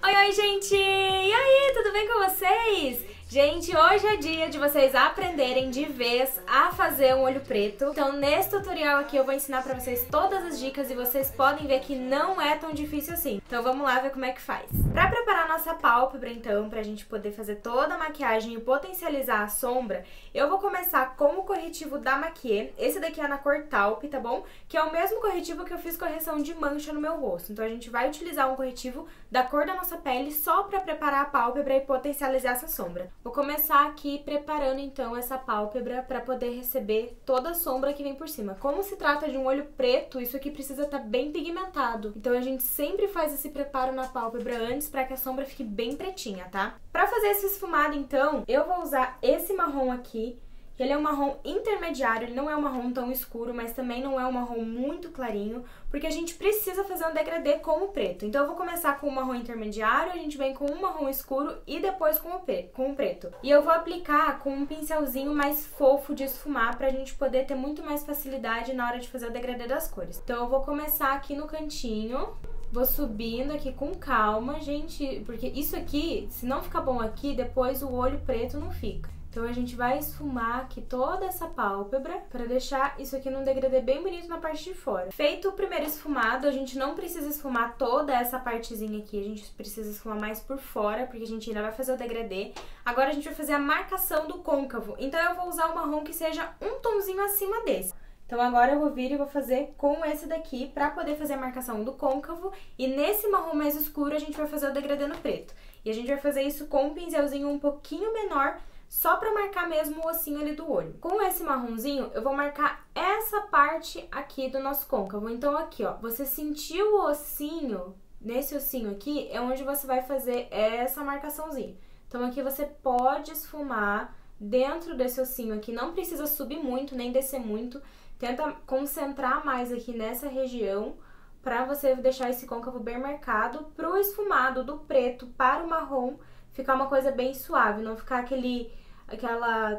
Oi, gente! E aí, tudo bem com vocês? Gente, hoje é dia de vocês aprenderem de vez a fazer um olho preto. Então, nesse tutorial aqui eu vou ensinar pra vocês todas as dicas e vocês podem ver que não é tão difícil assim. Então, vamos lá ver como é que faz. Pra preparar nossa pálpebra, então, pra gente poder fazer toda a maquiagem e potencializar a sombra, eu vou começar com o corretivo da Maquiê. Esse daqui é na cor taupe, tá bom? Que é o mesmo corretivo que eu fiz correção de mancha no meu rosto. Então, a gente vai utilizar um corretivo da cor da nossa pele só pra preparar a pálpebra e potencializar essa sombra. Vou começar aqui preparando então essa pálpebra para poder receber toda a sombra que vem por cima. Como se trata de um olho preto, isso aqui precisa estar bem pigmentado. Então a gente sempre faz esse preparo na pálpebra antes para que a sombra fique bem pretinha, tá? Para fazer esse esfumado então, eu vou usar esse marrom aqui. Ele é um marrom intermediário, ele não é um marrom tão escuro, mas também não é um marrom muito clarinho, porque a gente precisa fazer um degradê com o preto. Então eu vou começar com o marrom intermediário, a gente vem com um marrom escuro e depois com o preto. E eu vou aplicar com um pincelzinho mais fofo de esfumar pra gente poder ter muito mais facilidade na hora de fazer o degradê das cores. Então eu vou começar aqui no cantinho. Vou subindo aqui com calma, gente, porque isso aqui, se não ficar bom aqui, depois o olho preto não fica. Então a gente vai esfumar aqui toda essa pálpebra para deixar isso aqui num degradê bem bonito na parte de fora. Feito o primeiro esfumado, a gente não precisa esfumar toda essa partezinha aqui, a gente precisa esfumar mais por fora, porque a gente ainda vai fazer o degradê. Agora a gente vai fazer a marcação do côncavo, então eu vou usar o marrom que seja um tomzinho acima desse. Então agora eu vou vir e vou fazer com esse daqui pra poder fazer a marcação do côncavo. E nesse marrom mais escuro a gente vai fazer o degradê no preto. E a gente vai fazer isso com um pincelzinho um pouquinho menor, só pra marcar mesmo o ossinho ali do olho. Com esse marronzinho eu vou marcar essa parte aqui do nosso côncavo. Então aqui, ó, você sentiu o ossinho, nesse ossinho aqui é onde você vai fazer essa marcaçãozinha. Então aqui você pode esfumar dentro desse ossinho aqui, não precisa subir muito, nem descer muito. Tenta concentrar mais aqui nessa região pra você deixar esse côncavo bem marcado, pro esfumado do preto para o marrom ficar uma coisa bem suave, não ficar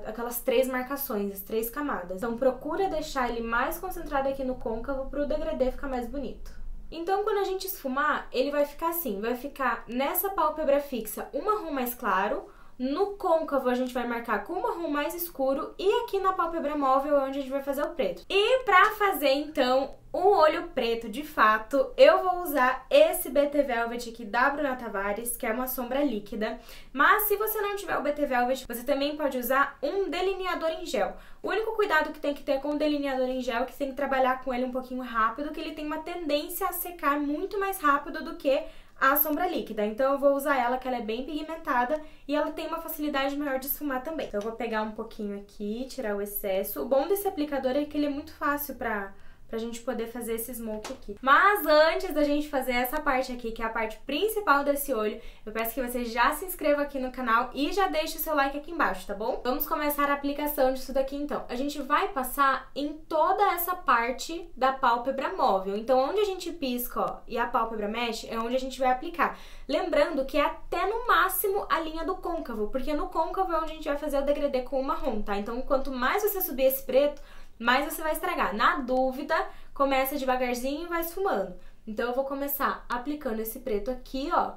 aquelas três marcações, as três camadas. Então procura deixar ele mais concentrado aqui no côncavo pro degradê ficar mais bonito. Então quando a gente esfumar, ele vai ficar assim, vai ficar nessa pálpebra fixa um marrom mais claro. No côncavo a gente vai marcar com o marrom mais escuro e aqui na pálpebra móvel é onde a gente vai fazer o preto. E pra fazer então o olho preto de fato, eu vou usar esse BT Velvet aqui da Bruna Tavares, que é uma sombra líquida. Mas se você não tiver o BT Velvet, você também pode usar um delineador em gel. O único cuidado que tem que ter com o delineador em gel é que você tem que trabalhar com ele um pouquinho rápido, que ele tem uma tendência a secar muito mais rápido do que a sombra líquida. Então eu vou usar ela, que ela é bem pigmentada e ela tem uma facilidade maior de esfumar também. Então eu vou pegar um pouquinho aqui, tirar o excesso. O bom desse aplicador é que ele é muito fácil pra gente poder fazer esse smoke aqui. Mas antes da gente fazer essa parte aqui, que é a parte principal desse olho, eu peço que você já se inscreva aqui no canal e já deixe o seu like aqui embaixo, tá bom? Vamos começar a aplicação disso daqui então. A gente vai passar em toda essa parte da pálpebra móvel. Então onde a gente pisca, ó, e a pálpebra mexe, é onde a gente vai aplicar. Lembrando que é até no máximo a linha do côncavo, porque no côncavo é onde a gente vai fazer o degradê com o marrom, tá? Então quanto mais você subir esse preto, mais você vai estragar. Na dúvida, começa devagarzinho e vai esfumando. Então eu vou começar aplicando esse preto aqui, ó,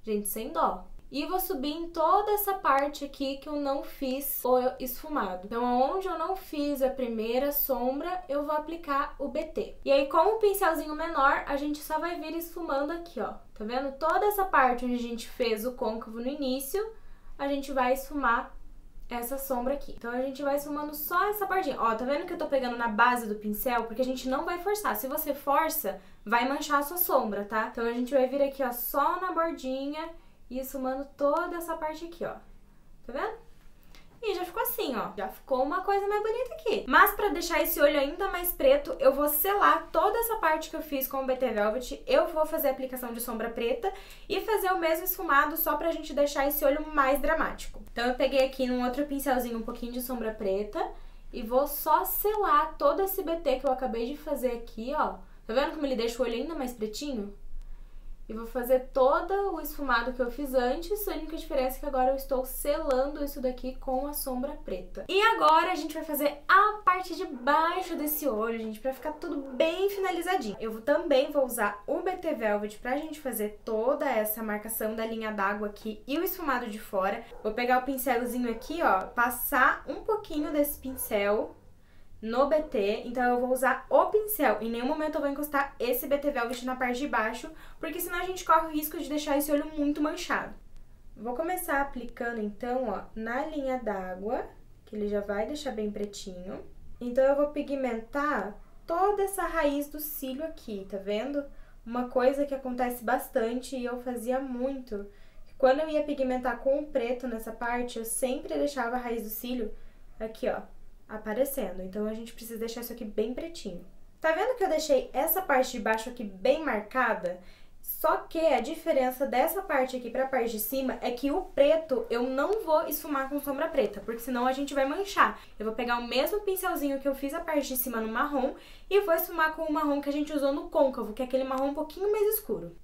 gente, sem dó. E vou subir em toda essa parte aqui que eu não fiz o esfumado. Então, onde eu não fiz a primeira sombra, eu vou aplicar o BT. E aí, com o pincelzinho menor, a gente só vai vir esfumando aqui, ó. Tá vendo? Toda essa parte onde a gente fez o côncavo no início, a gente vai esfumar essa sombra aqui. Então a gente vai esfumando só essa partinha. Ó, tá vendo que eu tô pegando na base do pincel? Porque a gente não vai forçar. Se você força, vai manchar a sua sombra, tá? Então a gente vai vir aqui, ó, só na bordinha e esfumando toda essa parte aqui, ó. Tá vendo? E já ficou assim, ó. Já ficou uma coisa mais bonita aqui. Mas pra deixar esse olho ainda mais preto, eu vou selar toda essa parte que eu fiz com o BT Velvet. Eu vou fazer a aplicação de sombra preta e fazer o mesmo esfumado só pra gente deixar esse olho mais dramático. Então eu peguei aqui num outro pincelzinho um pouquinho de sombra preta e vou só selar todo esse BT que eu acabei de fazer aqui, ó. Tá vendo como ele deixa o olho ainda mais pretinho? e vou fazer todo o esfumado que eu fiz antes, a única diferença é que agora eu estou selando isso daqui com a sombra preta. E agora a gente vai fazer a parte de baixo desse olho, gente, pra ficar tudo bem finalizadinho. Eu também vou usar o BT Velvet pra gente fazer toda essa marcação da linha d'água aqui e o esfumado de fora. Vou pegar o pincelzinho aqui, ó, passar um pouquinho desse pincel no BT, então eu vou usar o pincel. Em nenhum momento eu vou encostar esse BT Velvet na parte de baixo, porque senão a gente corre o risco de deixar esse olho muito manchado. Vou começar aplicando então, ó, na linha d'água, que ele já vai deixar bem pretinho. Então eu vou pigmentar toda essa raiz do cílio aqui, tá vendo? Uma coisa que acontece bastante e eu fazia muito, quando eu ia pigmentar com o preto nessa parte, eu sempre deixava a raiz do cílio aqui, ó, aparecendo. Então a gente precisa deixar isso aqui bem pretinho. Tá vendo que eu deixei essa parte de baixo aqui bem marcada? Só que a diferença dessa parte aqui pra parte de cima é que o preto eu não vou esfumar com sombra preta, porque senão a gente vai manchar. Eu vou pegar o mesmo pincelzinho que eu fiz a parte de cima no marrom e vou esfumar com o marrom que a gente usou no côncavo, que é aquele marrom um pouquinho mais escuro.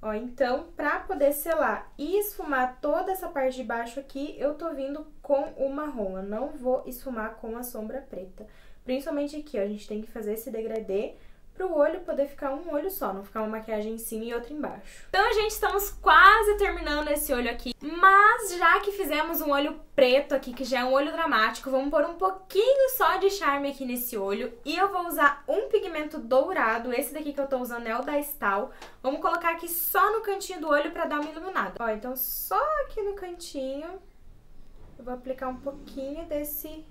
Ó, então, pra poder selar e esfumar toda essa parte de baixo aqui, eu tô vindo com o marrom. Eu não vou esfumar com a sombra preta. Principalmente aqui, ó, a gente tem que fazer esse degradê pro olho poder ficar um olho só, não ficar uma maquiagem em cima e outra embaixo. Então, gente, estamos quase terminando esse olho aqui. Mas já que fizemos um olho preto aqui, que já é um olho dramático, vamos pôr um pouquinho só de charme aqui nesse olho. E eu vou usar um pigmento dourado, esse daqui que eu tô usando é o da Stahl. Vamos colocar aqui só no cantinho do olho pra dar uma iluminada. Ó, então só aqui no cantinho eu vou aplicar um pouquinho desse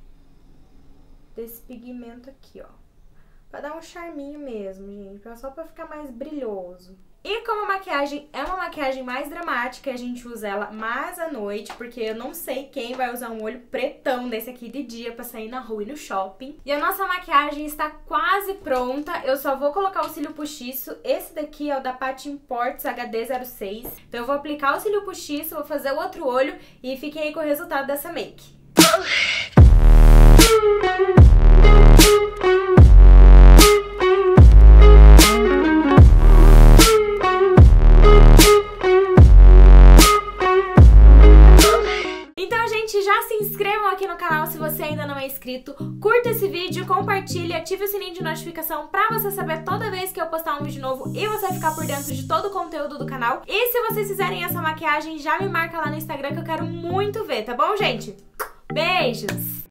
pigmento aqui, ó. Pra dar um charminho mesmo, gente, só pra ficar mais brilhoso. E como a maquiagem é uma maquiagem mais dramática, a gente usa ela mais à noite, porque eu não sei quem vai usar um olho pretão desse aqui de dia pra sair na rua e no shopping. E a nossa maquiagem está quase pronta, eu só vou colocar o cílio postiço. Esse daqui é o da Patty Imports HD06. Então eu vou aplicar o cílio postiço, vou fazer o outro olho e fiquem aí com o resultado dessa make. Aqui no canal se você ainda não é inscrito, curta esse vídeo, compartilhe, ative o sininho de notificação pra você saber toda vez que eu postar um vídeo novo e você ficar por dentro de todo o conteúdo do canal. E se vocês fizerem essa maquiagem, já me marca lá no Instagram que eu quero muito ver, tá bom, gente? Beijos!